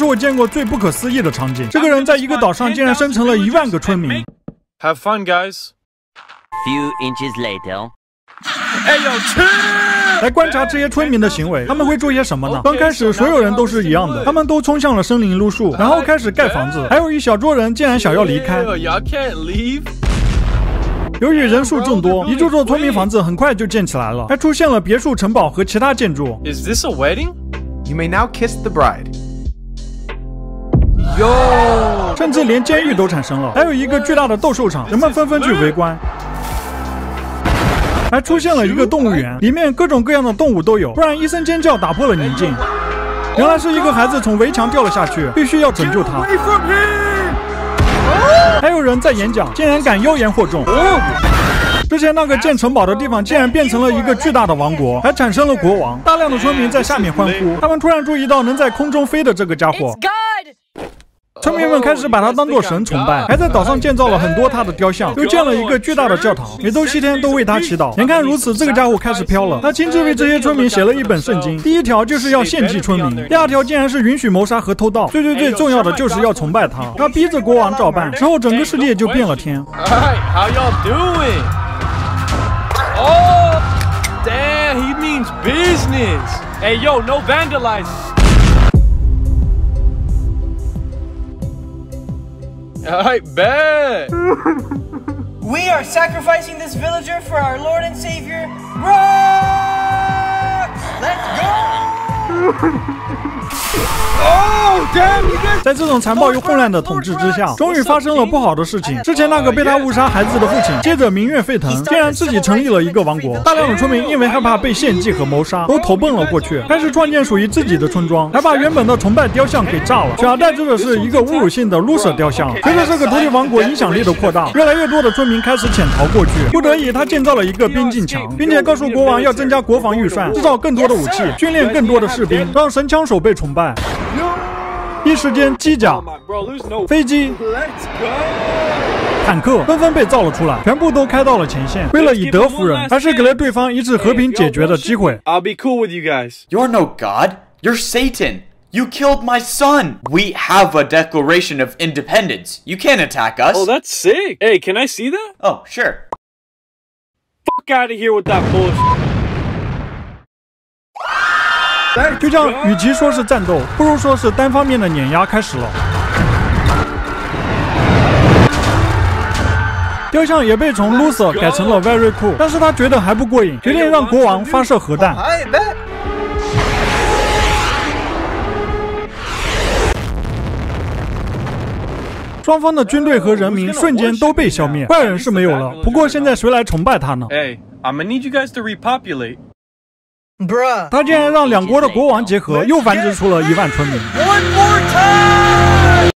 是我见过最不可思议的场景。这个人在一个岛上竟然生成了1万个村民。Have fun, guys. Few inches later. 哎呦，去！来观察这些村民的行为，他们会做些什么呢？刚开始所有人都是一样的，他们都冲向了森林路树，然后开始盖房子。还有一小撮人竟然想要离开。Y'all can't leave. 由于人数众多，一座村民房子很快就建起来了，还出现了别墅、城堡和其他建筑。 Is this a wedding? You may now kiss the bride. 甚至连监狱都产生了，还有一个巨大的斗兽场，人们纷纷去围观。还出现了一个动物园，里面各种各样的动物都有。突然一声尖叫打破了宁静，原来是一个孩子从围墙掉了下去，必须要拯救他。还有人在演讲，竟然敢妖言惑众。之前那个建城堡的地方竟然变成了一个巨大的王国，还产生了国王。大量的村民在下面欢呼，他们突然注意到能在空中飞的这个家伙。村民们开始把他当作神崇拜，还在岛上建造了很多他的雕像，又建了一个巨大的教堂，每周7天都为他祈祷。眼看如此，这个家伙开始飘了。他亲自为这些村民写了一本圣经，第1条就是要献祭村民，第2条竟然是允许谋杀和偷盗，最重要的就是要崇拜他。他逼着国王照办，之后整个世界就变了天。 Alright, how y'all doing? Oh, damn, he means business. Hey, yo, no vandalizing. Alright, bet. We are sacrificing this villager for our Lord and Savior, Rock! Let's go! Oh, damn, you guys. 在这种残暴又混乱的统治之下，终于发生了不好的事情。之前那个被他误杀孩子的父亲，接着民怨沸腾，竟然自己成立了一个王国。大量的村民因为害怕被献祭和谋杀，都投奔了过去，开始创建属于自己的村庄，还把原本的崇拜雕像给炸了，取而代之的是一个侮辱性的 loser 雕像。随着这个独立王国影响力的扩大，越来越多的村民开始潜逃过去。不得已，他建造了一个边境墙，并且告诉国王要增加国防预算，制造更多的武器，训练更多的士兵，让神枪手被崇拜。 一时间，机甲、飞机、坦克纷纷被造了出来，全部都开到了前线。为了以德服人，还是给了对方一次和平解决的机会。 I'll be cool with you guys. You're no god. You're Satan. You killed my son. We have a Declaration of Independence. You can't attack us. Oh, that's sick. Hey, can I see that? Oh, sure. Fuck out of here with that bullshit. 就这样，与其说是战斗，不如说是单方面的碾压开始了。雕像也被从 loser 改成了 very cool， 但是他觉得还不过瘾，决定让国王发射核弹。双方的军队和人民瞬间都被消灭，坏人是没有了。不过现在谁来崇拜他呢？ Hey, I'm gonna need you guys to repopulate. 他竟然让2国的国王结合，又繁殖出了1万村民。 One more time!